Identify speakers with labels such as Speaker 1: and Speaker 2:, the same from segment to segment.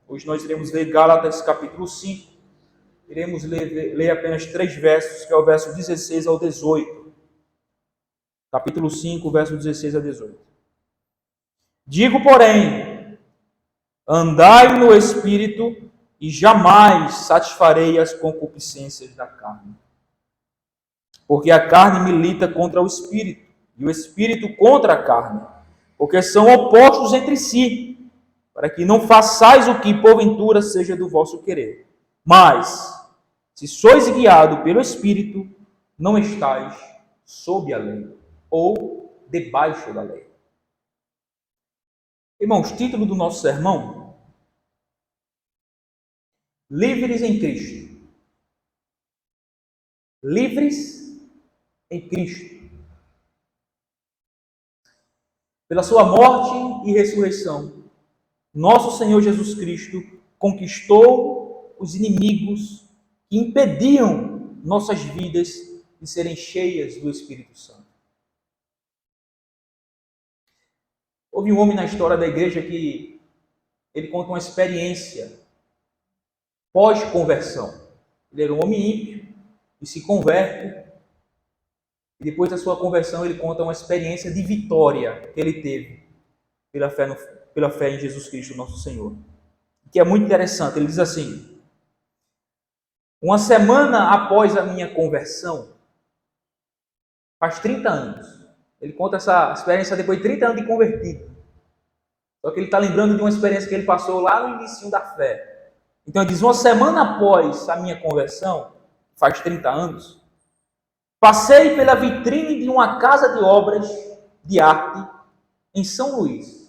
Speaker 1: Hoje nós iremos ler Gálatas capítulo 5. Iremos ler apenas 3 versos, que é o verso 16 ao 18. Capítulo 5, verso 16 a 18. Digo, porém, andai no Espírito e jamais satisfarei as concupiscências da carne. Porque a carne milita contra o Espírito, e o Espírito contra a carne, porque são opostos entre si, para que não façais o que porventura seja do vosso querer. Mas, se sois guiados pelo Espírito, não estáis sob a lei, ou debaixo da lei. Irmãos, título do nosso sermão: Livres em Cristo. Livres em Cristo. Pela sua morte e ressurreição, nosso Senhor Jesus Cristo conquistou os inimigos que impediam nossas vidas de serem cheias do Espírito Santo. Houve um homem na história da igreja que ele conta uma experiência pós-conversão. Ele era um homem ímpio e se converte. E depois da sua conversão, ele conta uma experiência de vitória que ele teve pela fé em Jesus Cristo, nosso Senhor. Que é muito interessante. Ele diz assim: uma semana após a minha conversão, faz 30 anos. Ele conta essa experiência depois de 30 anos de convertido. Só que ele está lembrando de uma experiência que ele passou lá no início da fé. Então ele diz: uma semana após a minha conversão, faz 30 anos, passei pela vitrine de uma casa de obras de arte em São Luís.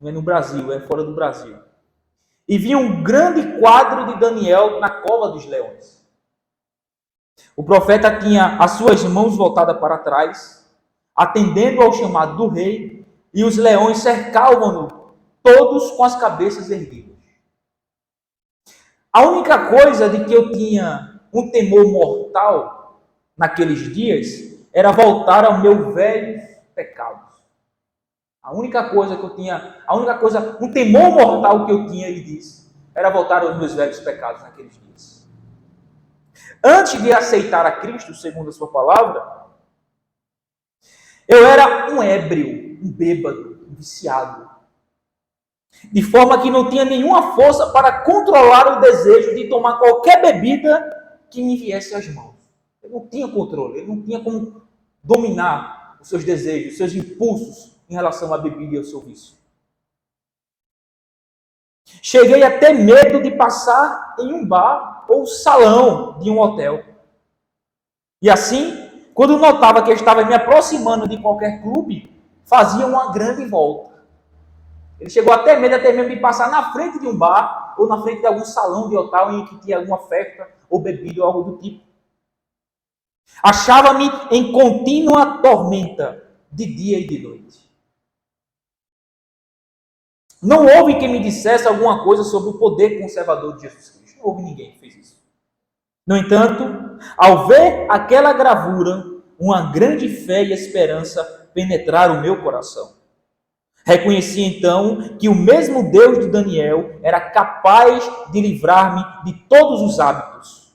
Speaker 1: Não é no Brasil, é fora do Brasil. E vi um grande quadro de Daniel na cova dos leões. O profeta tinha as suas mãos voltadas para trás, atendendo ao chamado do rei, e os leões cercavam-no, todos com as cabeças erguidas. A única coisa de que eu tinha um temor mortal naqueles dias era voltar ao meu velho pecado. Um temor mortal que eu tinha, ele diz, era voltar aos meus velhos pecados naqueles dias. Antes de aceitar a Cristo, segundo a sua palavra, eu era um ébrio, um bêbado, um viciado. De forma que não tinha nenhuma força para controlar o desejo de tomar qualquer bebida que me viesse às mãos. Ele não tinha controle, ele não tinha como dominar os seus desejos, os seus impulsos em relação à bebida e ao seu vício. Cheguei a ter medo de passar em um bar ou salão de um hotel. E assim, quando notava que eu estava me aproximando de qualquer clube, fazia uma grande volta. Ele chegou a ter medo até mesmo de passar na frente de um bar ou na frente de algum salão de hotel em que tinha alguma festa ou bebida ou algo do tipo. Achava-me em contínua tormenta de dia e de noite. Não houve quem me dissesse alguma coisa sobre o poder conservador de Jesus Cristo. Não houve ninguém que fez isso. No entanto, ao ver aquela gravura, uma grande fé e esperança penetraram o meu coração. Reconheci então que o mesmo Deus de Daniel era capaz de livrar-me de todos os hábitos,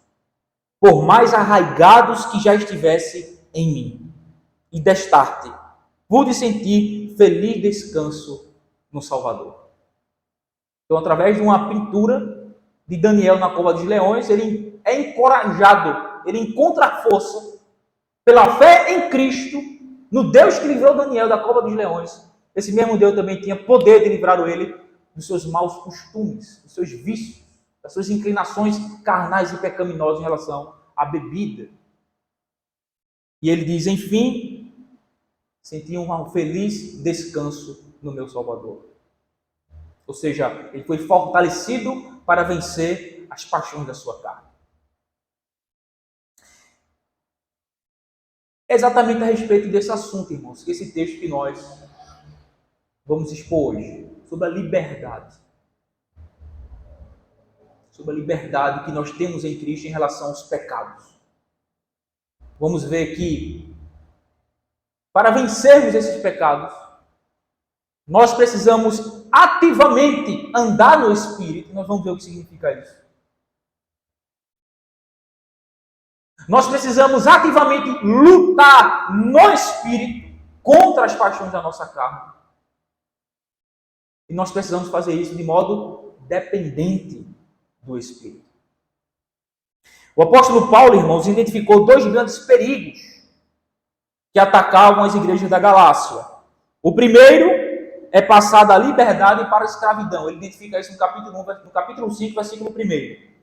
Speaker 1: por mais arraigados que já estivesse em mim. E destarte, pude sentir feliz descanso no Salvador. Então, através de uma pintura de Daniel na cova dos leões, ele é encorajado, ele encontra força pela fé em Cristo, no Deus que livrou Daniel da cova dos leões. Esse mesmo Deus também tinha poder de livrar ele dos seus maus costumes, dos seus vícios, das suas inclinações carnais e pecaminosas em relação à bebida. E ele diz: enfim, senti um feliz descanso no meu Salvador. Ou seja, ele foi fortalecido para vencer as paixões da sua carne. É exatamente a respeito desse assunto, irmãos, que esse texto que nós vamos expor hoje, sobre a liberdade. Sobre a liberdade que nós temos em Cristo em relação aos pecados. Vamos ver que, para vencermos esses pecados, nós precisamos ativamente andar no Espírito. Nós vamos ver o que significa isso. Nós precisamos ativamente lutar no Espírito contra as paixões da nossa carne. E nós precisamos fazer isso de modo dependente do Espírito. O apóstolo Paulo, irmãos, identificou dois grandes perigos que atacavam as igrejas da Galácia. O primeiro é passar da liberdade para a escravidão. Ele identifica isso no capítulo 5, versículo 1.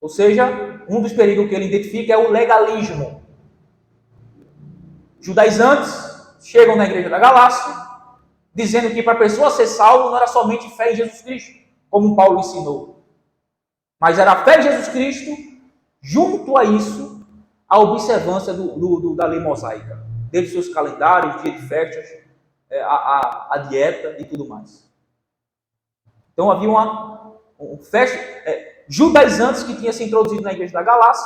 Speaker 1: Ou seja, um dos perigos que ele identifica é o legalismo. Judaizantes chegam na igreja da Galácia, dizendo que para a pessoa ser salvo não era somente fé em Jesus Cristo, como Paulo ensinou. Mas era a fé em Jesus Cristo, junto a isso, a observância da lei mosaica. Desde seus calendários, dia de festas, a dieta e tudo mais. Então havia uma festa... judaizantes que tinha se introduzido na igreja da Galácia,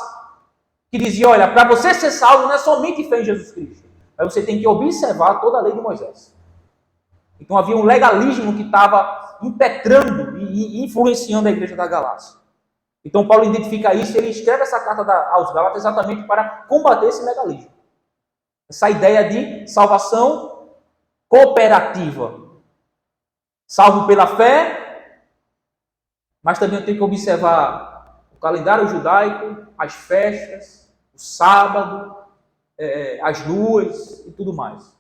Speaker 1: que dizia, olha, para você ser salvo não é somente fé em Jesus Cristo, mas você tem que observar toda a lei de Moisés. Então havia um legalismo que estava impetrando e influenciando a igreja da Galácia. Então Paulo identifica isso e ele escreve essa carta aos Gálatas exatamente para combater esse legalismo. Essa ideia de salvação cooperativa. Salvo pela fé, mas também eu tenho que observar o calendário judaico, as festas, o sábado, as luas e tudo mais.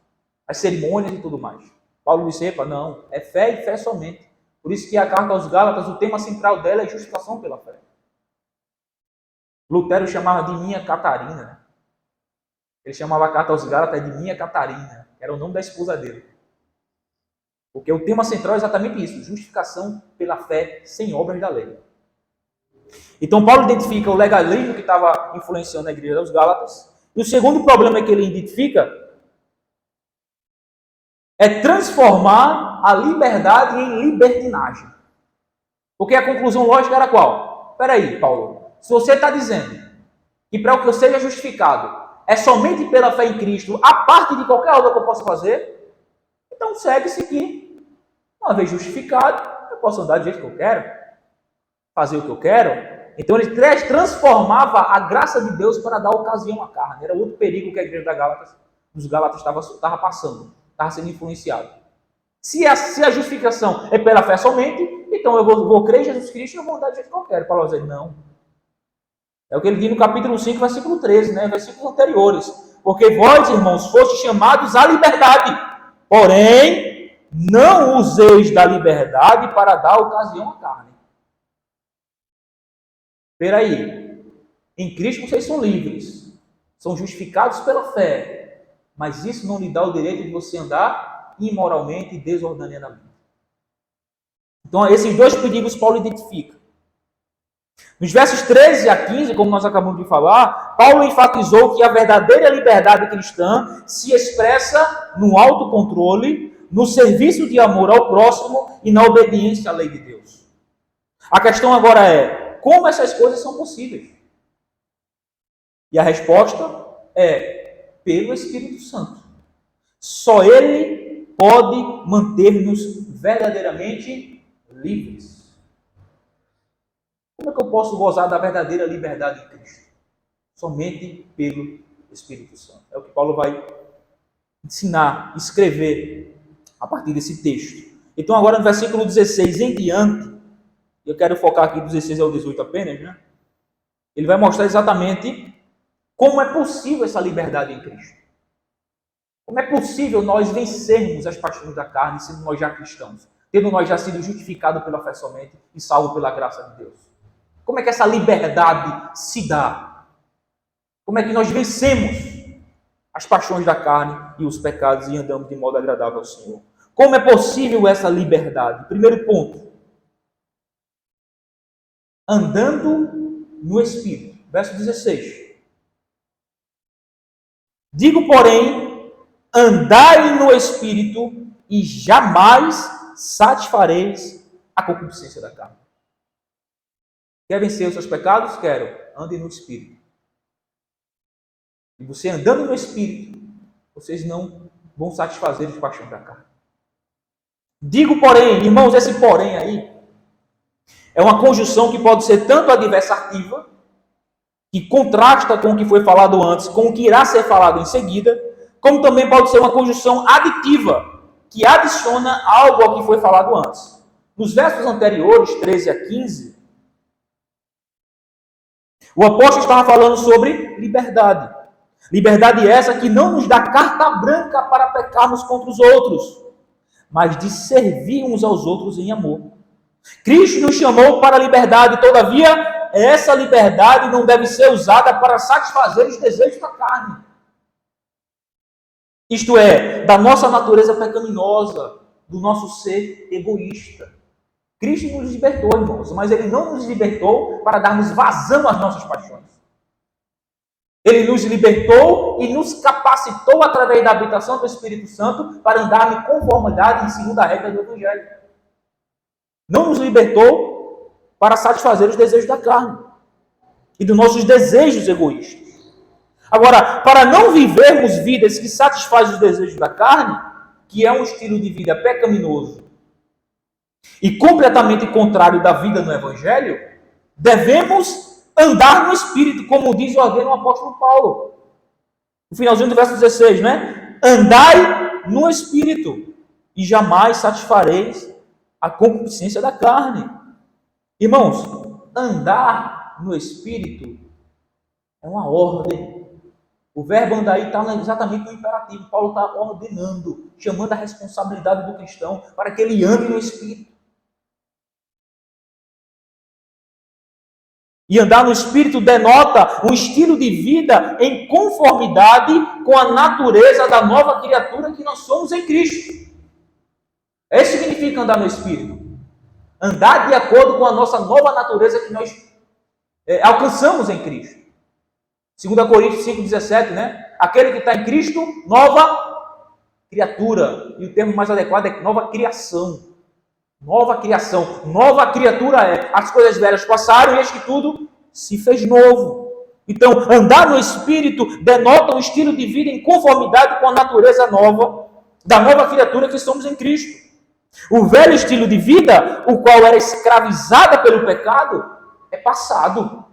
Speaker 1: As cerimônias e tudo mais. Paulo disse, epa, não, é fé e fé somente. Por isso que a carta aos Gálatas, o tema central dela é justificação pela fé. Lutero chamava de minha Catarina. Ele chamava a carta aos Gálatas de minha Catarina, que era o nome da esposa dele. Porque o tema central é exatamente isso, justificação pela fé sem obras da lei. Então Paulo identifica o legalismo que estava influenciando a igreja dos Gálatas. E o segundo problema que ele identifica é transformar a liberdade em libertinagem. Porque a conclusão lógica era qual? Espera aí, Paulo. Se você está dizendo que para que eu seja justificado é somente pela fé em Cristo, a parte de qualquer obra que eu possa fazer, então segue-se que, uma vez justificado, eu posso andar do jeito que eu quero, fazer o que eu quero. Então ele transformava a graça de Deus para dar ocasião à carne. Era outro perigo que a igreja dos Gálatas estava passando, estava sendo influenciado. Se a justificação é pela fé somente, então eu vou crer em Jesus Cristo e eu vou andar do jeito que eu quero. Paulo vai dizer, não. É o que ele diz no capítulo 5, versículo 13, versículos anteriores. Porque vós, irmãos, fostes chamados à liberdade, porém, não useis da liberdade para dar ocasião à carne. Espera aí. Em Cristo vocês são livres, são justificados pela fé, mas isso não lhe dá o direito de você andar imoralmente e desordenadamente. Então, esses dois perigos Paulo identifica. Nos versos 13 a 15, como nós acabamos de falar, Paulo enfatizou que a verdadeira liberdade cristã se expressa no autocontrole, no serviço de amor ao próximo e na obediência à lei de Deus. A questão agora é, como essas coisas são possíveis? E a resposta é, pelo Espírito Santo. Só Ele pode manter-nos verdadeiramente livres. Como é que eu posso gozar da verdadeira liberdade em Cristo? Somente pelo Espírito Santo. É o que Paulo vai ensinar, escrever a partir desse texto. Então agora no versículo 16 em diante, eu quero focar aqui do 16 ao 18 apenas, ele vai mostrar exatamente como é possível essa liberdade em Cristo. Como é possível nós vencermos as paixões da carne, sendo nós já cristãos, tendo nós já sido justificados pela fé somente e salvos pela graça de Deus. Como é que essa liberdade se dá? Como é que nós vencemos as paixões da carne e os pecados e andamos de modo agradável ao Senhor? Como é possível essa liberdade? Primeiro ponto. Andando no Espírito. Verso 16. Digo, porém, andai no Espírito e jamais satisfareis a concupiscência da carne. Quer vencer os seus pecados? Quero. Ande no Espírito. E você andando no Espírito, vocês não vão satisfazer as paixões da carne. Digo, porém, irmãos, esse porém aí é uma conjunção que pode ser tanto adversativa, que contrasta com o que foi falado antes, com o que irá ser falado em seguida, como também pode ser uma conjunção aditiva, que adiciona algo ao que foi falado antes. Nos versos anteriores, 13 a 15, o apóstolo estava falando sobre liberdade. Liberdade essa que não nos dá carta branca para pecarmos contra os outros, mas de servir uns aos outros em amor. Cristo nos chamou para a liberdade, todavia, essa liberdade não deve ser usada para satisfazer os desejos da carne. Isto é, da nossa natureza pecaminosa, do nosso ser egoísta. Cristo nos libertou, irmãos, mas Ele não nos libertou para darmos vazão às nossas paixões. Ele nos libertou e nos capacitou através da habitação do Espírito Santo para andar em conformidade e segundo a regra do Evangelho. Não nos libertou para satisfazer os desejos da carne e dos nossos desejos egoístas. Agora, para não vivermos vidas que satisfazem os desejos da carne, que é um estilo de vida pecaminoso e completamente contrário da vida no Evangelho, devemos andar no Espírito, como diz e ordena o apóstolo Paulo. No finalzinho do verso 16, né? Andai no Espírito e jamais satisfareis a concupiscência da carne. Irmãos, andar no Espírito é uma ordem. O verbo andar aí está exatamente no imperativo. Paulo está ordenando, chamando a responsabilidade do cristão para que ele ande no Espírito. E andar no Espírito denota um estilo de vida em conformidade com a natureza da nova criatura que nós somos em Cristo. Isso significa andar no Espírito. Andar de acordo com a nossa nova natureza que nós alcançamos em Cristo. 2 Coríntios 5,17, né? Aquele que está em Cristo, nova criatura. E o termo mais adequado é nova criação. Nova criação. Nova criatura é. As coisas velhas passaram e eis que tudo se fez novo. Então, andar no Espírito denota um estilo de vida em conformidade com a natureza nova, da nova criatura que somos em Cristo. O velho estilo de vida, o qual era escravizada pelo pecado, é passado.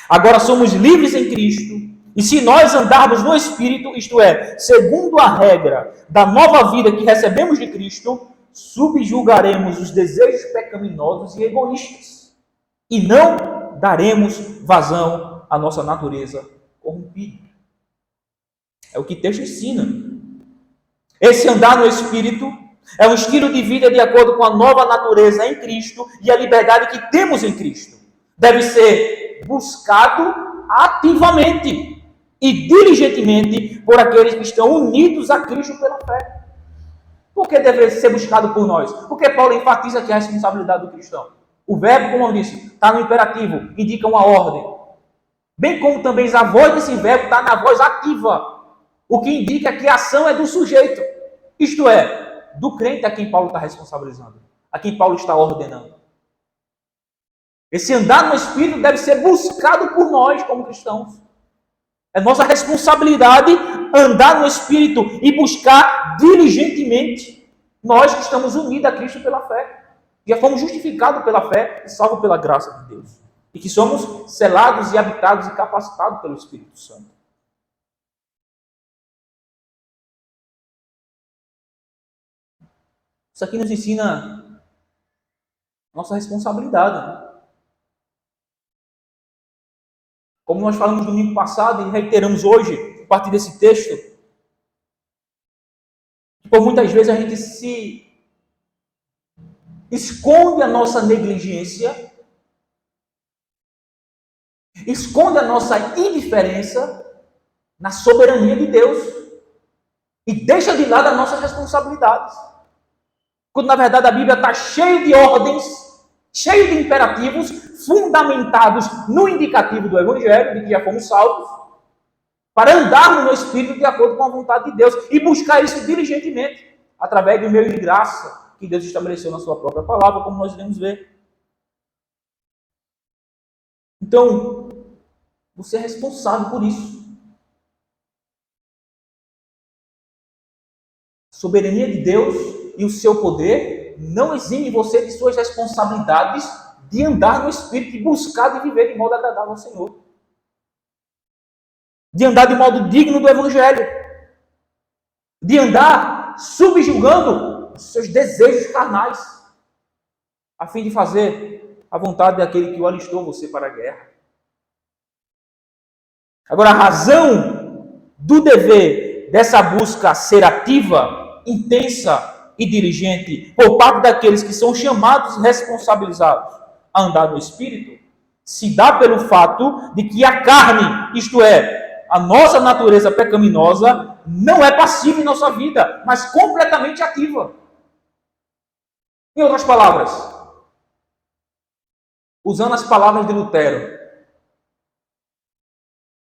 Speaker 1: Agora somos livres em Cristo, e se nós andarmos no Espírito, isto é, segundo a regra da nova vida que recebemos de Cristo, subjugaremos os desejos pecaminosos e egoístas, e não daremos vazão à nossa natureza corrompida. É o que o texto ensina. Esse andar no Espírito é um estilo de vida de acordo com a nova natureza em Cristo e a liberdade que temos em Cristo. Deve ser buscado ativamente e diligentemente por aqueles que estão unidos a Cristo pela fé. Por que deve ser buscado por nós? Porque Paulo enfatiza aqui a responsabilidade do cristão. O verbo, como eu disse, está no imperativo, indica uma ordem. Bem como também a voz desse verbo está na voz ativa, o que indica que a ação é do sujeito. Isto é, do crente a quem Paulo está responsabilizando, a quem Paulo está ordenando. Esse andar no Espírito deve ser buscado por nós como cristãos. É nossa responsabilidade andar no Espírito e buscar diligentemente nós que estamos unidos a Cristo pela fé. Já fomos justificados pela fé e salvos pela graça de Deus. E que somos selados e habitados e capacitados pelo Espírito Santo. Isso aqui nos ensina nossa responsabilidade, né? Como nós falamos no domingo passado e reiteramos hoje, a partir desse texto, por muitas vezes a gente se esconde a nossa negligência, esconde a nossa indiferença na soberania de Deus e deixa de lado as nossas responsabilidades. Quando na verdade a Bíblia está cheia de ordens, cheia de imperativos, fundamentados no indicativo do Evangelho, de que já fomos salvos, para andarmos no Espírito de acordo com a vontade de Deus e buscar isso diligentemente, através do meio de graça que Deus estabeleceu na sua própria palavra, como nós iremos ver. Então, você é responsável por isso. A soberania de Deus e o seu poder não exime você de suas responsabilidades de andar no Espírito e buscar de viver de modo agradável ao Senhor. De andar de modo digno do Evangelho. De andar subjugando os seus desejos carnais, a fim de fazer a vontade daquele que o alistou você para a guerra. Agora, a razão do dever dessa busca ser ativa, intensa e diligente por parte daqueles que são chamados e responsabilizados a andar no Espírito, se dá pelo fato de que a carne, isto é, a nossa natureza pecaminosa, não é passiva em nossa vida, mas completamente ativa. Em outras palavras, usando as palavras de Lutero,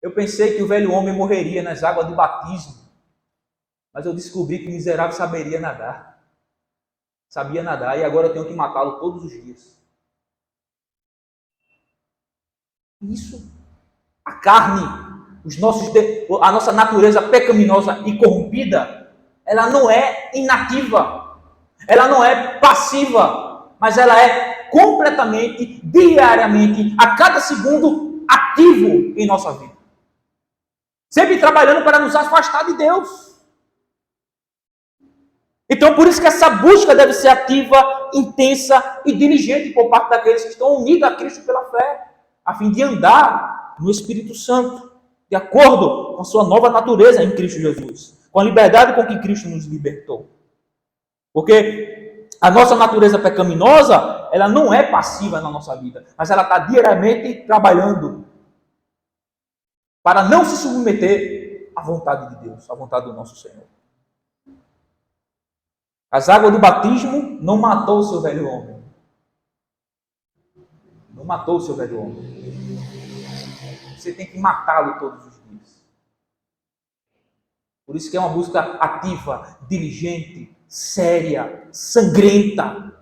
Speaker 1: eu pensei que o velho homem morreria nas águas do batismo, mas eu descobri que o miserável saberia nadar. Sabia nadar e agora eu tenho que matá-lo todos os dias. Isso, a carne, a nossa natureza pecaminosa e corrompida, ela não é inativa, ela não é passiva, mas ela é completamente, diariamente, a cada segundo, ativo em nossa vida. Sempre trabalhando para nos afastar de Deus. Então, por isso que essa busca deve ser ativa, intensa e diligente por parte daqueles que estão unidos a Cristo pela fé, a fim de andar no Espírito Santo, de acordo com a sua nova natureza em Cristo Jesus, com a liberdade com que Cristo nos libertou. Porque a nossa natureza pecaminosa, ela não é passiva na nossa vida, mas ela está diariamente trabalhando para não se submeter à vontade de Deus, à vontade do nosso Senhor. As águas do batismo não matou o seu velho homem. Não matou o seu velho homem. Você tem que matá-lo todos os dias. Por isso que é uma busca ativa, diligente, séria, sangrenta.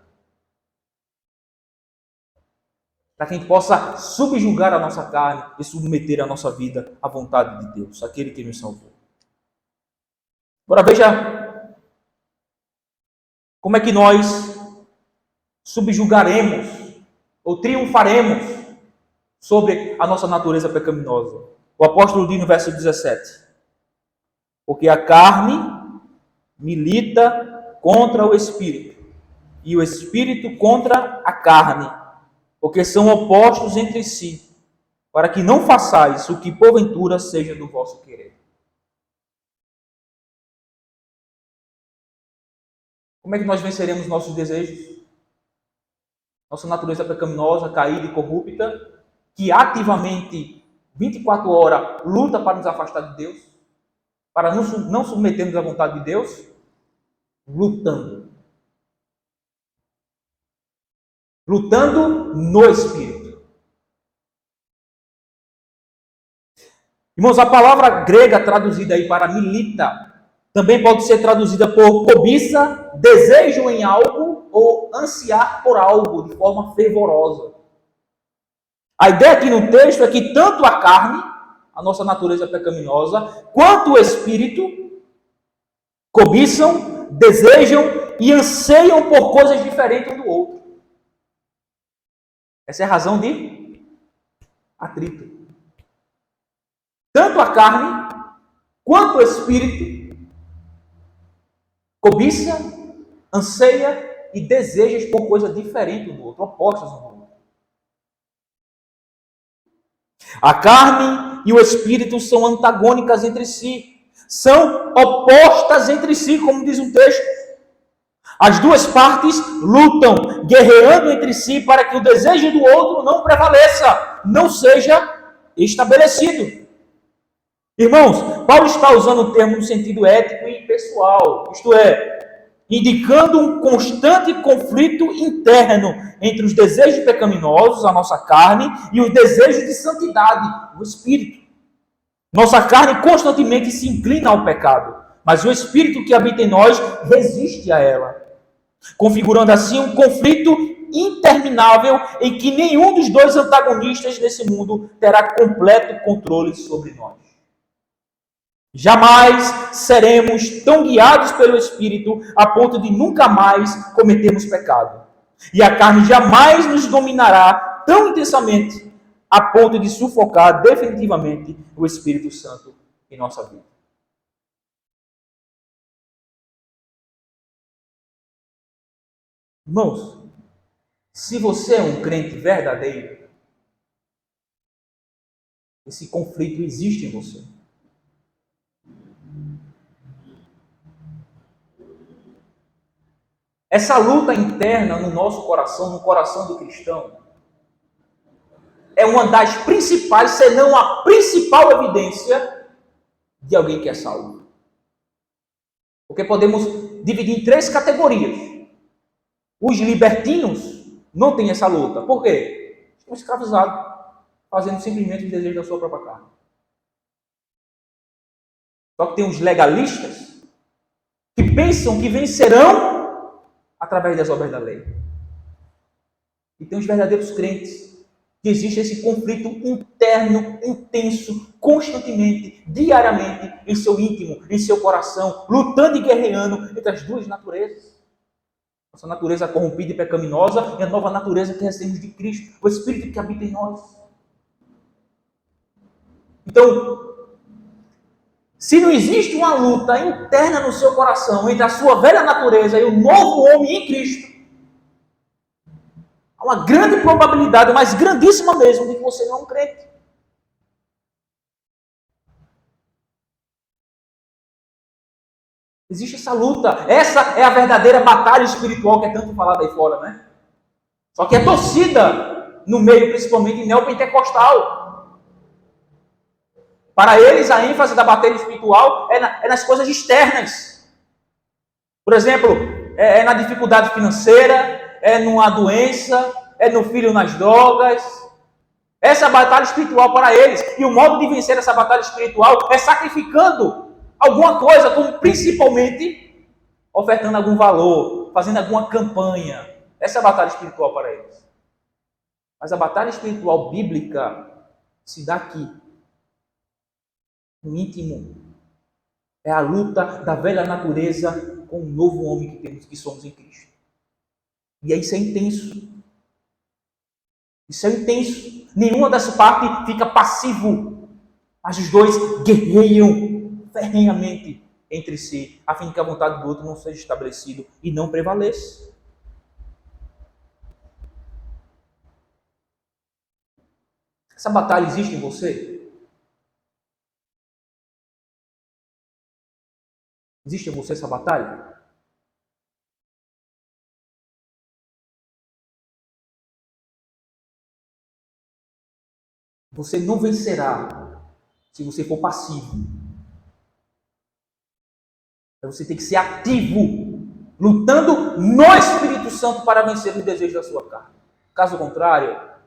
Speaker 1: Para que a gente possa subjugar a nossa carne e submeter a nossa vida à vontade de Deus, aquele que nos salvou. Agora veja como é que nós subjugaremos ou triunfaremos sobre a nossa natureza pecaminosa. O apóstolo diz no verso 17: porque a carne milita contra o Espírito, e o Espírito contra a carne, porque são opostos entre si, para que não façais o que porventura seja do vosso querer. Como é que nós venceremos nossos desejos? Nossa natureza pecaminosa, caída e corrupta, que ativamente, 24 horas, luta para nos afastar de Deus, para não submetermos à vontade de Deus, lutando. Lutando no Espírito. Irmãos, a palavra grega traduzida aí para milita, também pode ser traduzida por cobiça, desejo em algo ou ansiar por algo de forma fervorosa. A ideia aqui no texto é que tanto a carne, a nossa natureza pecaminosa, quanto o Espírito cobiçam, desejam e anseiam por coisas diferentes um do outro. Essa é a razão de atrito. Tanto a carne quanto o Espírito cobiça, anseia e deseja por coisas diferentes um do outro, opostas um do outro. A carne e o Espírito são antagônicas entre si, são opostas entre si, como diz o texto. As duas partes lutam, guerreando entre si para que o desejo do outro não prevaleça, não seja estabelecido. Irmãos, Paulo está usando o termo no sentido ético e pessoal, isto é, indicando um constante conflito interno entre os desejos pecaminosos, a nossa carne, e os desejos de santidade, o Espírito. Nossa carne constantemente se inclina ao pecado, mas o Espírito que habita em nós resiste a ela, configurando assim um conflito interminável em que nenhum dos dois antagonistas desse mundo terá completo controle sobre nós. Jamais seremos tão guiados pelo Espírito a ponto de nunca mais cometermos pecado. E a carne jamais nos dominará tão intensamente a ponto de sufocar definitivamente o Espírito Santo em nossa vida. Irmãos, se você é um crente verdadeiro, esse conflito existe em você. Essa luta interna no nosso coração, no coração do cristão, é uma das principais, se não a principal evidência de alguém que é salvo. Porque podemos dividir em 3 categorias. Os libertinos não têm essa luta. Por quê? Estão escravizados, fazendo simplesmente os desejos da sua própria carne. Só que tem os legalistas que pensam que vencerão através das obras da lei. E tem os verdadeiros crentes, que existe esse conflito interno, intenso, constantemente, diariamente, em seu íntimo, em seu coração, lutando e guerreando entre as duas naturezas. Nossa natureza corrompida e pecaminosa e a nova natureza que recebemos de Cristo, o Espírito que habita em nós. Então, se não existe uma luta interna no seu coração entre a sua velha natureza e o novo homem em Cristo, há uma grande probabilidade, mas grandíssima mesmo, de que você não é um crente. Existe essa luta. Essa é a verdadeira batalha espiritual que é tanto falada aí fora, né? Só que é torcida no meio, principalmente neopentecostal. Para eles, a ênfase da batalha espiritual é nas coisas externas. Por exemplo, é na dificuldade financeira, é numa doença, é no filho nas drogas. Essa é a batalha espiritual para eles. E o modo de vencer essa batalha espiritual é sacrificando alguma coisa, como principalmente ofertando algum valor, fazendo alguma campanha. Essa é a batalha espiritual para eles. Mas a batalha espiritual bíblica se dá aqui, no íntimo. É a luta da velha natureza com o novo homem que somos em Cristo. E isso é intenso. Isso é intenso. Nenhuma das partes fica passivo. Mas os dois guerreiam ferrenhamente entre si, a fim de que a vontade do outro não seja estabelecida e não prevaleça. Essa batalha existe em você? Existe em você essa batalha? Você não vencerá se você for passivo. Você tem que ser ativo, lutando no Espírito Santo para vencer os desejos da sua carne. Caso contrário,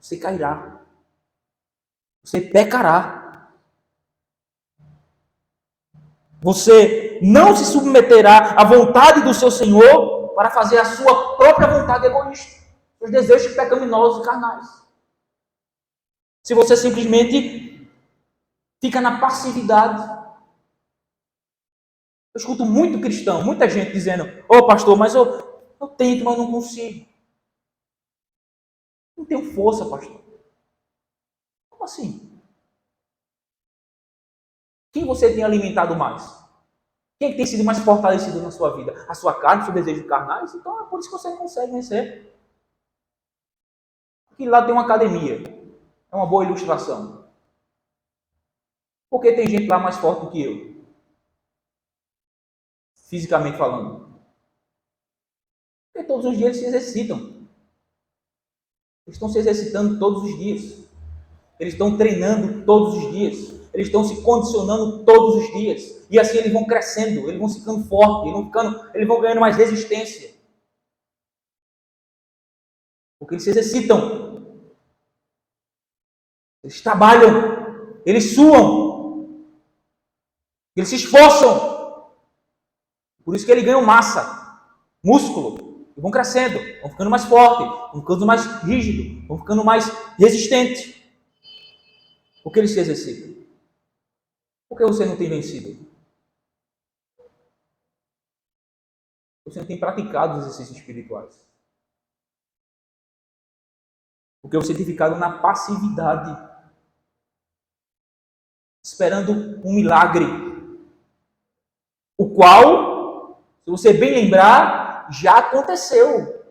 Speaker 1: você cairá. Você pecará. Você não se submeterá à vontade do seu Senhor para fazer a sua própria vontade egoísta, os desejos pecaminosos e carnais. Se você simplesmente fica na passividade. Eu escuto muito cristão, muita gente dizendo: ô pastor, mas eu tento, mas não consigo. Não tenho força, pastor. Como assim? Quem você tem alimentado mais? Quem tem sido mais fortalecido na sua vida? A sua carne, o seu desejo carnais? Então é por isso que você não consegue vencer. Aqui lá tem uma academia. É uma boa ilustração. Porque tem gente lá mais forte do que eu. Fisicamente falando. Porque todos os dias eles se exercitam. Eles estão se exercitando todos os dias. Eles estão treinando todos os dias. Eles estão se condicionando todos os dias. E assim eles vão crescendo, eles vão ficando fortes, eles vão ganhando mais resistência. Porque eles se exercitam. Eles trabalham. Eles suam. Eles se esforçam. Por isso que eles ganham massa, músculo. E vão crescendo, vão ficando mais fortes, vão ficando mais rígidos, vão ficando mais resistentes. Porque eles se exercitam. Por que você não tem vencido? Você não tem praticado os exercícios espirituais. Porque você tem ficado na passividade, esperando um milagre, o qual, se você bem lembrar, já aconteceu.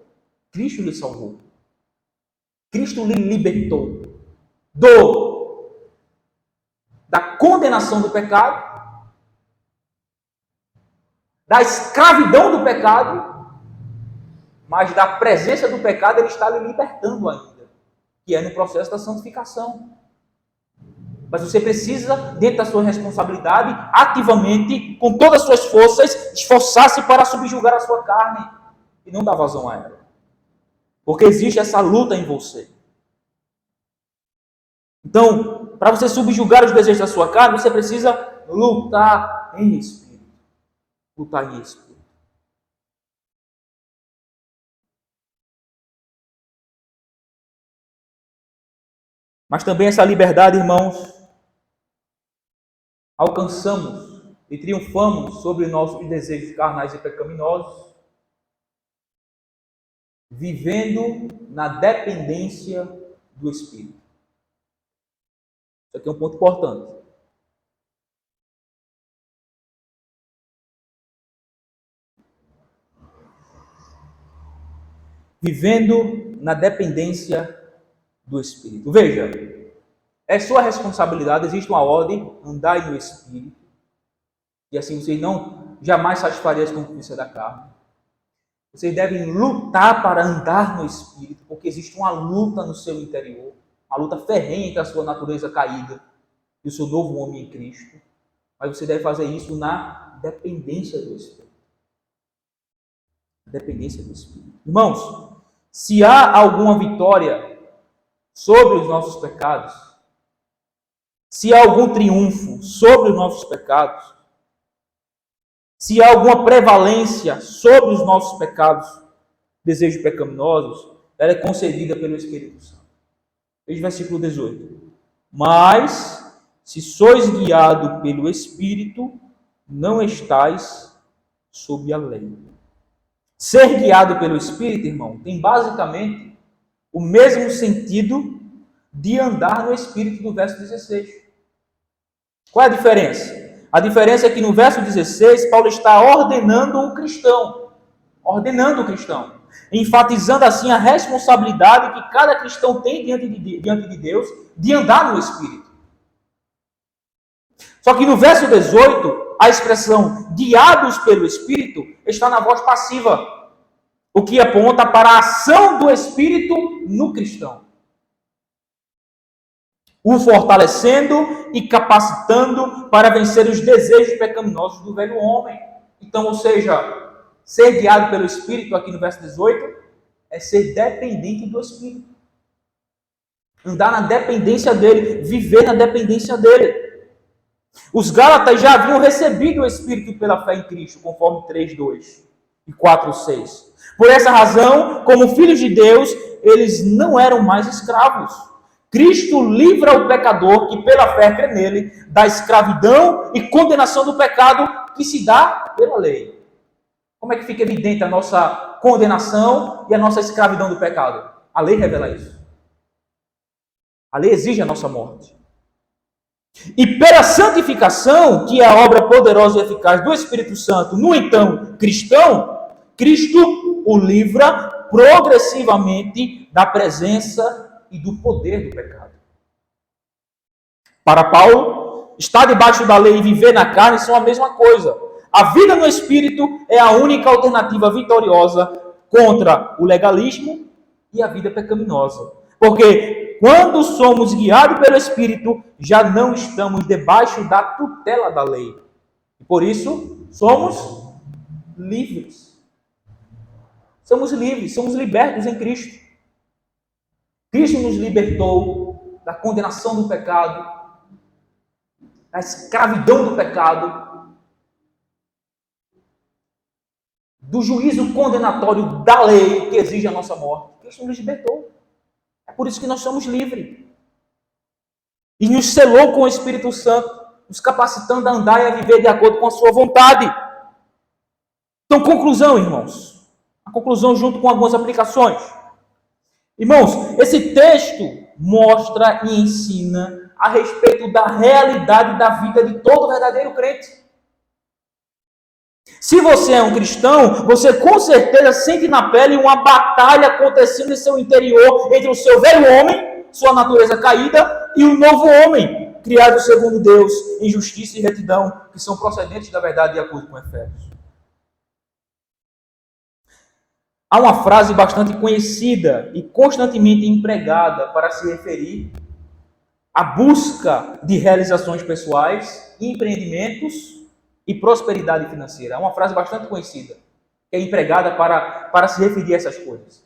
Speaker 1: Cristo lhe salvou. Cristo lhe libertou da condenação do pecado, da escravidão do pecado, mas da presença do pecado ele está lhe libertando ainda, que é no processo da santificação. Mas você precisa, dentro da sua responsabilidade, ativamente, com todas as suas forças, esforçar-se para subjugar a sua carne e não dar vazão a ela. Porque existe essa luta em você. Então, para você subjugar os desejos da sua carne, você precisa lutar em espírito. Lutar em espírito. Mas também essa liberdade, irmãos, alcançamos e triunfamos sobre nossos desejos carnais e pecaminosos, vivendo na dependência do Espírito. Isso aqui é um ponto importante. Vivendo na dependência do Espírito. Veja, é sua responsabilidade, existe uma ordem, andai no Espírito, e assim vocês não jamais satisfarem as concupiscências da carne. Vocês devem lutar para andar no Espírito, porque existe uma luta no seu interior, uma luta ferrenha entre a sua natureza caída e o seu novo homem em Cristo. Mas você deve fazer isso na dependência do Espírito. Dependência do Espírito. Irmãos, se há alguma vitória sobre os nossos pecados, se há algum triunfo sobre os nossos pecados, se há alguma prevalência sobre os nossos pecados, desejos pecaminosos, ela é concedida pelo Espírito Santo. Veja o versículo 18. Mas, se sois guiado pelo Espírito, não estais sob a lei. Ser guiado pelo Espírito, irmão, tem basicamente o mesmo sentido de andar no Espírito do verso 16. Qual é a diferença? A diferença é que no verso 16, Paulo está ordenando o cristão, enfatizando assim a responsabilidade que cada cristão tem diante de Deus de andar no Espírito. Só que no verso 18, a expressão guiados pelo Espírito está na voz passiva, o que aponta para a ação do Espírito no cristão, o fortalecendo e capacitando para vencer os desejos pecaminosos do velho homem. Então, ou seja, ser guiado pelo Espírito, aqui no verso 18, é ser dependente do Espírito. Andar na dependência dele, viver na dependência dele. Os Gálatas já haviam recebido o Espírito pela fé em Cristo, conforme 3:2 e 4:6. Por essa razão, como filhos de Deus, eles não eram mais escravos. Cristo livra o pecador que pela fé crê nele da escravidão e condenação do pecado que se dá pela lei. Como é que fica evidente a nossa condenação e a nossa escravidão do pecado? A lei revela isso. A lei exige a nossa morte. E pela santificação, que é a obra poderosa e eficaz do Espírito Santo no então cristão, Cristo o livra progressivamente da presença e do poder do pecado. Para Paulo, estar debaixo da lei e viver na carne são a mesma coisa. A vida no Espírito é a única alternativa vitoriosa contra o legalismo e a vida pecaminosa. Porque quando somos guiados pelo Espírito, já não estamos debaixo da tutela da lei. E por isso, somos livres. Somos livres, somos libertos em Cristo. Cristo nos libertou da condenação do pecado, da escravidão do pecado, do juízo condenatório da lei que exige a nossa morte. Cristo nos libertou. É por isso que nós somos livres. E nos selou com o Espírito Santo. nos capacitando a andar e a viver de acordo com a sua vontade. Então, conclusão, irmãos. A conclusão junto com algumas aplicações. Irmãos, esse texto mostra e ensina a respeito da realidade da vida de todo verdadeiro crente. Se você é um cristão, você com certeza sente na pele uma batalha acontecendo em seu interior entre o seu velho homem, sua natureza caída, e o novo homem, criado segundo Deus, em justiça e retidão, que são procedentes da verdade de acordo com Efésios. Há uma frase bastante conhecida e constantemente empregada para se referir à busca de realizações pessoais, empreendimentos e prosperidade financeira. É uma frase bastante conhecida, que é empregada para se referir a essas coisas.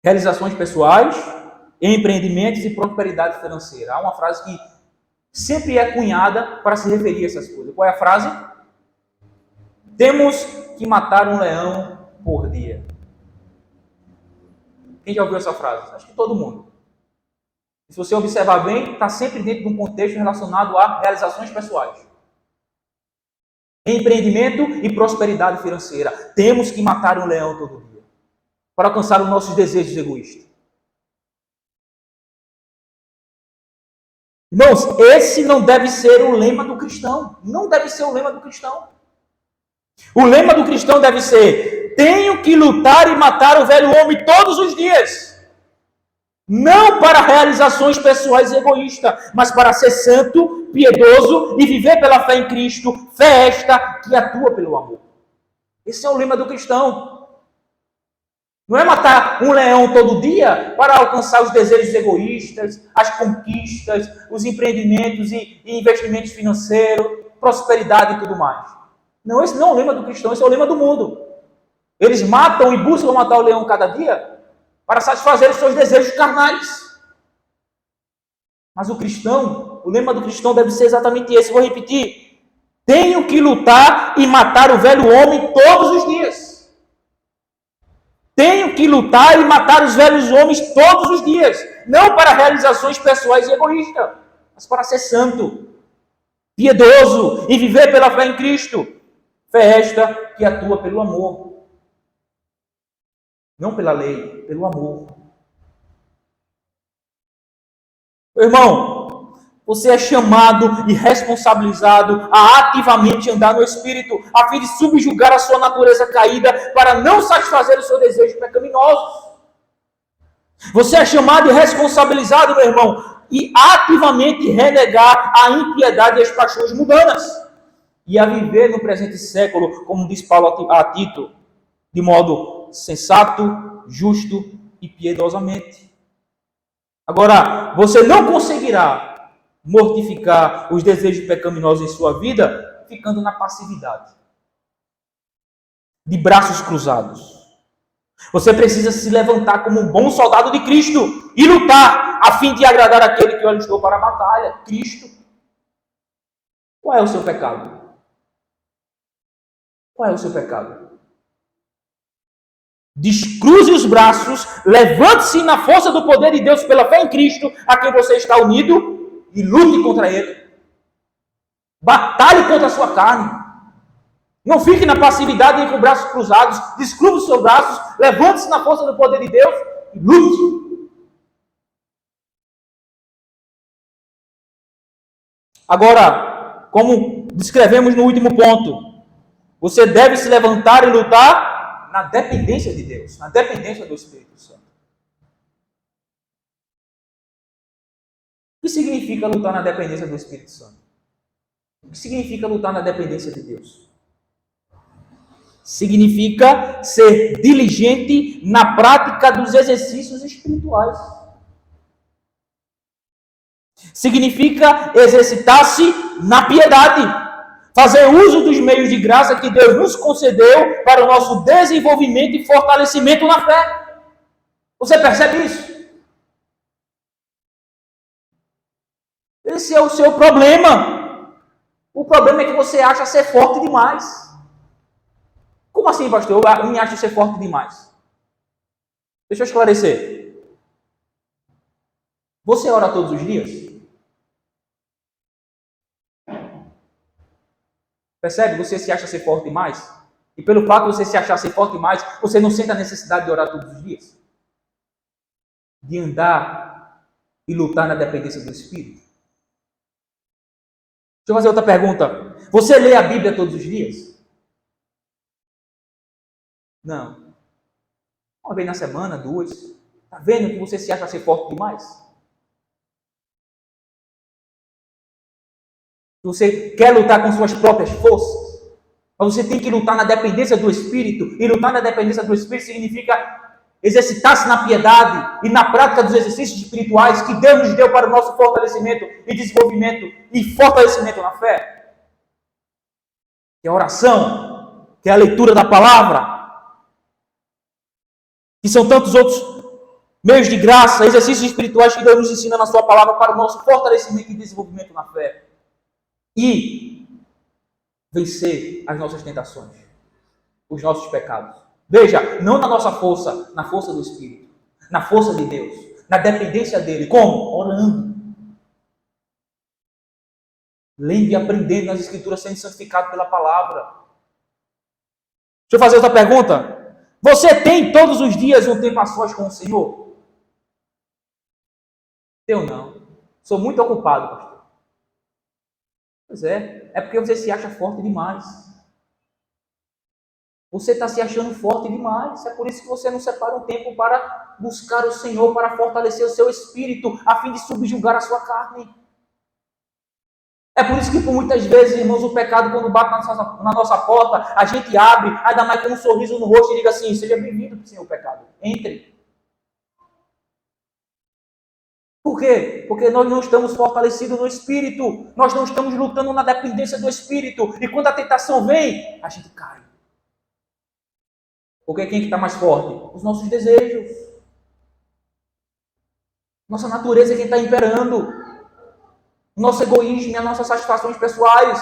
Speaker 1: Realizações pessoais, empreendimentos e prosperidade financeira. Há uma frase que sempre é cunhada para se referir a essas coisas. Qual é a frase? Temos que matar um leão por dia. Quem já ouviu essa frase? Acho que todo mundo. Se você observar bem, está sempre dentro de um contexto relacionado a realizações pessoais. Empreendimento e prosperidade financeira. Temos que matar um leão todo dia para alcançar os nossos desejos egoístas. Irmãos, esse não deve ser o lema do cristão. Não deve ser o lema do cristão. O lema do cristão deve ser: tenho que lutar e matar o velho homem todos os dias. Não para realizações pessoais e egoístas, mas para ser santo, piedoso e viver pela fé em Cristo, fé esta que atua pelo amor. Esse é o lema do cristão. Não é matar um leão todo dia para alcançar os desejos egoístas, as conquistas, os empreendimentos e investimentos financeiros, prosperidade e tudo mais. Não, esse não é o lema do cristão, esse é o lema do mundo. Eles matam e buscam matar o leão cada dia para satisfazer os seus desejos carnais. Mas o cristão, o lema do cristão deve ser exatamente esse. Vou repetir. Tenho que lutar e matar o velho homem todos os dias. Tenho que lutar e matar os velhos homens todos os dias. Não para realizações pessoais e egoístas, mas para ser santo, piedoso e viver pela fé em Cristo. Fé esta que atua pelo amor. Não pela lei, pelo amor. Irmão, você é chamado e responsabilizado a ativamente andar no Espírito, a fim de subjugar a sua natureza caída para não satisfazer os seus desejos pecaminosos. Você é chamado e responsabilizado, meu irmão, e ativamente renegar a impiedade e as paixões mundanas, e a viver no presente século, como diz Paulo a Tito, de modo sensato, justo e piedosamente. Agora, você não conseguirá mortificar os desejos pecaminosos em sua vida ficando na passividade, de braços cruzados. Você precisa se levantar como um bom soldado de Cristo e lutar a fim de agradar aquele que o alistou para a batalha, Cristo. Qual é o seu pecado? Qual é o seu pecado? Descruze os braços, levante-se na força do poder de Deus pela fé em Cristo, a quem você está unido, e lute contra ele. Batalhe contra a sua carne. Não fique na passividade nem com braços cruzados. Descruze os seus braços, levante-se na força do poder de Deus e lute. Agora, como descrevemos no último ponto, você deve se levantar e lutar na dependência de Deus, na dependência do Espírito Santo. O que significa lutar na dependência do Espírito Santo? O que significa lutar na dependência de Deus? Significa ser diligente na prática dos exercícios espirituais. Significa exercitar-se na piedade. Fazer uso dos meios de graça que Deus nos concedeu para o nosso desenvolvimento e fortalecimento na fé. Você percebe isso? Esse é o seu problema. O problema é que você acha ser forte demais. Como assim, pastor? Eu me acho ser forte demais. Deixa eu esclarecer. Você ora todos os dias? Percebe? Você se acha ser forte demais. E pelo fato de você se achar ser forte demais, você não sente a necessidade de orar todos os dias? De andar e lutar na dependência do Espírito? Deixa eu fazer outra pergunta. Você lê a Bíblia todos os dias? Não. Uma vez na semana, duas. Está vendo que você se acha ser forte demais? Você quer lutar com suas próprias forças? Mas você tem que lutar na dependência do Espírito. E lutar na dependência do Espírito significa exercitar-se na piedade e na prática dos exercícios espirituais que Deus nos deu para o nosso fortalecimento e desenvolvimento e fortalecimento na fé. Que é a oração, que é a leitura da palavra, que são tantos outros meios de graça, exercícios espirituais que Deus nos ensina na sua palavra para o nosso fortalecimento e desenvolvimento na fé. E vencer as nossas tentações, os nossos pecados. Veja, não na nossa força, na força do Espírito, na força de Deus, na dependência dele. Como? Orando. Lendo e aprendendo nas Escrituras, sendo santificado pela palavra. Deixa eu fazer outra pergunta. Você tem todos os dias um tempo a sós com o Senhor? Eu não. Sou muito ocupado, pastor. Pois é porque você se acha forte demais. Você está se achando forte demais. É por isso que você não separa um tempo para buscar o Senhor, para fortalecer o seu espírito, a fim de subjugar a sua carne. É por isso que, por muitas vezes, irmãos, o pecado, quando bate na nossa porta, a gente abre, ainda mais com um sorriso no rosto e diga assim: seja bem-vindo, Senhor, pecado. Entre. Por quê? Porque nós não estamos fortalecidos no Espírito. Nós não estamos lutando na dependência do Espírito. E quando a tentação vem, a gente cai. Porque quem é que está mais forte? Os nossos desejos. Nossa natureza é quem está imperando. Nosso egoísmo e as nossas satisfações pessoais.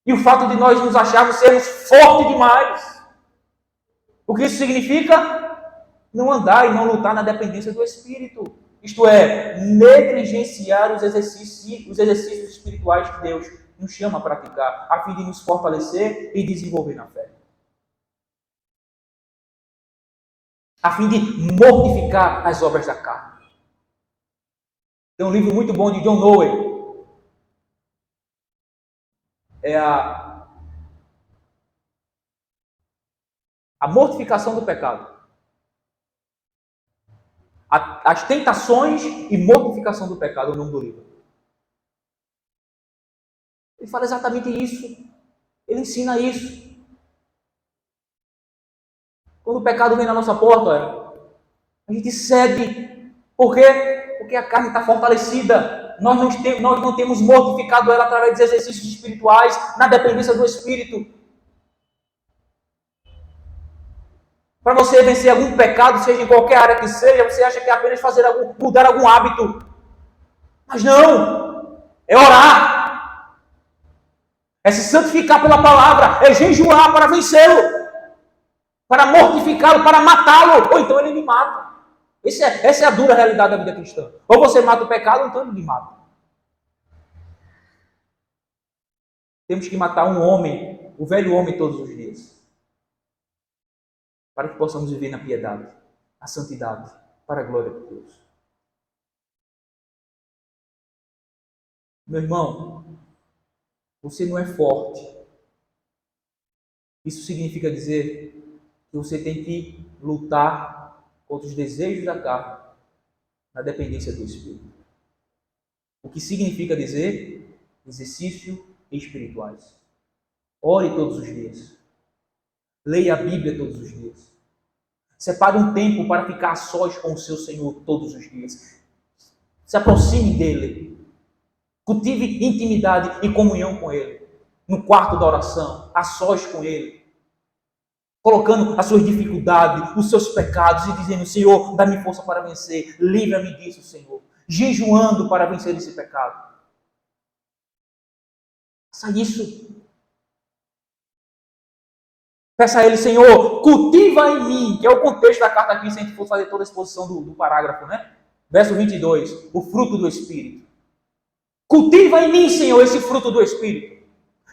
Speaker 1: E o fato de nós nos acharmos sermos fortes demais. O que isso significa? Não andar e não lutar na dependência do Espírito. Isto é, negligenciar os exercícios espirituais que Deus nos chama a praticar, a fim de nos fortalecer e desenvolver na fé. A fim de mortificar as obras da carne. Tem um livro muito bom de John Owen. É a mortificação do pecado. As tentações e mortificação do pecado é o nome do livro. Ele fala exatamente isso. Ele ensina isso. Quando o pecado vem na nossa porta, a gente cede. Por quê? Porque a carne está fortalecida. Nós não temos mortificado ela através dos exercícios espirituais, na dependência do Espírito. Para você vencer algum pecado, seja em qualquer área que seja, você acha que é apenas mudar algum hábito. Mas não! É orar. É se santificar pela palavra. É jejuar para vencê-lo. Para mortificá-lo, para matá-lo. Ou então ele me mata. Essa é a dura realidade da vida cristã. Ou você mata o pecado, ou então ele me mata. Temos que matar um homem, o velho homem, todos os dias. Para que possamos viver na piedade, na santidade, para a glória de Deus. Meu irmão, você não é forte. Isso significa dizer que você tem que lutar contra os desejos da carne, na dependência do Espírito. O que significa dizer exercício espirituais. Ore todos os dias. Leia a Bíblia todos os dias. Separe um tempo para ficar a sós com o seu Senhor todos os dias. Se aproxime dele. Cultive intimidade e comunhão com ele. No quarto da oração, a sós com ele. Colocando as suas dificuldades, os seus pecados e dizendo: Senhor, dá-me força para vencer. Livra-me disso, Senhor. Jejuando para vencer esse pecado. Faça isso. Peça a ele: Senhor, cultiva em mim, que é o contexto da carta aqui, se a gente for fazer toda a exposição do parágrafo, né? Verso 22, o fruto do Espírito. Cultiva em mim, Senhor, esse fruto do Espírito.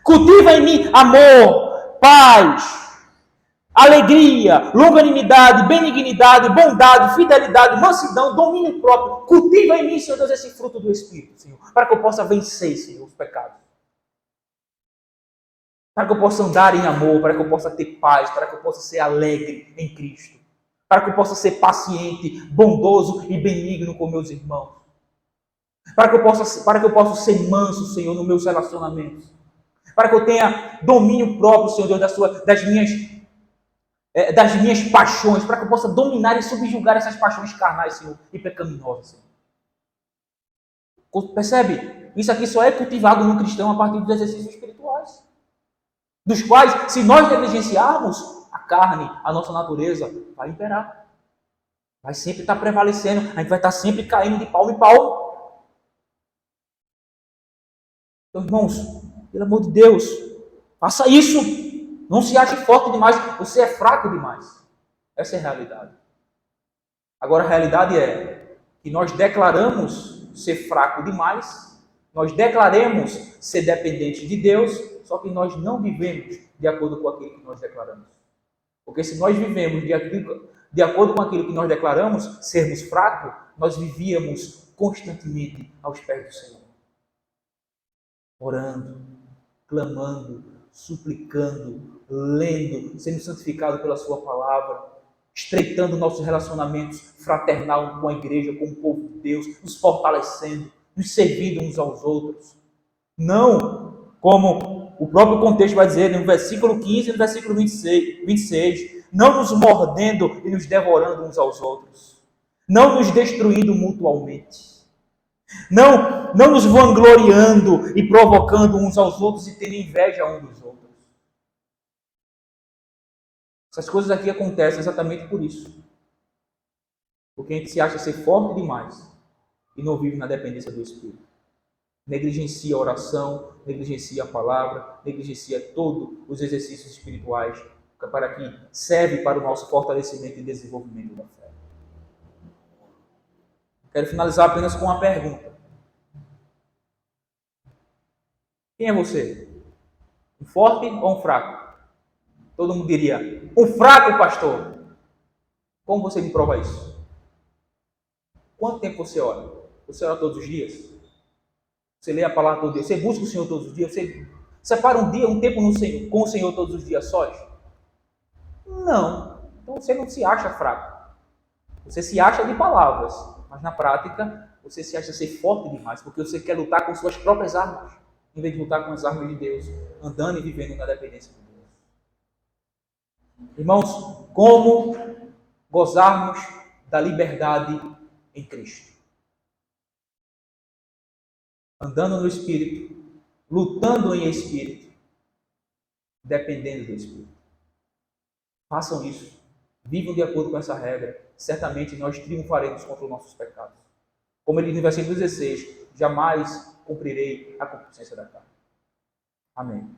Speaker 1: Cultiva em mim amor, paz, alegria, longanimidade, benignidade, bondade, fidelidade, mansidão, domínio próprio. Cultiva em mim, Senhor Deus, esse fruto do Espírito, Senhor, para que eu possa vencer, Senhor, os pecados. Para que eu possa andar em amor, para que eu possa ter paz, para que eu possa ser alegre em Cristo. Para que eu possa ser paciente, bondoso e benigno com meus irmãos. Para que eu possa ser manso, Senhor, nos meus relacionamentos. Para que eu tenha domínio próprio, Senhor Deus, das minhas paixões. Para que eu possa dominar e subjugar essas paixões carnais, Senhor, e pecaminosas, Senhor. Percebe? Isso aqui só é cultivado no cristão a partir dos exercícios espirituais. Dos quais, se nós negligenciarmos, a carne, a nossa natureza, vai imperar. Vai sempre estar prevalecendo. A gente vai estar sempre caindo de palmo em palmo. Então, irmãos, pelo amor de Deus, faça isso. Não se ache forte demais. Você é fraco demais. Essa é a realidade. Agora, a realidade é que nós declaramos ser fraco demais. Nós declaramos ser dependentes de Deus. Só que nós não vivemos de acordo com aquilo que nós declaramos. Porque se nós vivemos de acordo com aquilo que nós declaramos, sermos fracos, nós vivíamos constantemente aos pés do Senhor. Orando, clamando, suplicando, lendo, sendo santificado pela sua palavra, estreitando nossos relacionamentos fraternal com a igreja, com o povo de Deus, nos fortalecendo, nos servindo uns aos outros. Não como o próprio contexto vai dizer no versículo 15 e no versículo 26, não nos mordendo e nos devorando uns aos outros, não nos destruindo mutualmente, não nos vangloriando e provocando uns aos outros e tendo inveja uns dos outros. Essas coisas aqui acontecem exatamente por isso. Porque a gente se acha ser forte demais e não vive na dependência do Espírito. Negligencia a oração, negligencia a palavra, negligencia todos os exercícios espirituais para que serve para o nosso fortalecimento e desenvolvimento da fé. Quero finalizar apenas com uma pergunta. Quem é você? Um forte ou um fraco? Todo mundo diria, um fraco, pastor. Como você me prova isso? Quanto tempo você ora? Você ora todos os dias? Você lê a palavra todo dia? Você busca o Senhor todos os dias? Você separa um tempo no Senhor, com o Senhor todos os dias sós? Não. Então você não se acha fraco. Você se acha de palavras, mas na prática você se acha ser forte demais, porque você quer lutar com suas próprias armas, em vez de lutar com as armas de Deus, andando e vivendo na dependência de Deus. Irmãos, como gozarmos da liberdade em Cristo? Andando no Espírito, lutando em Espírito, dependendo do Espírito. Façam isso. Vivam de acordo com essa regra. Certamente nós triunfaremos contra os nossos pecados. Como ele diz no versículo 16, jamais cumprirei a concupiscência da carne. Amém.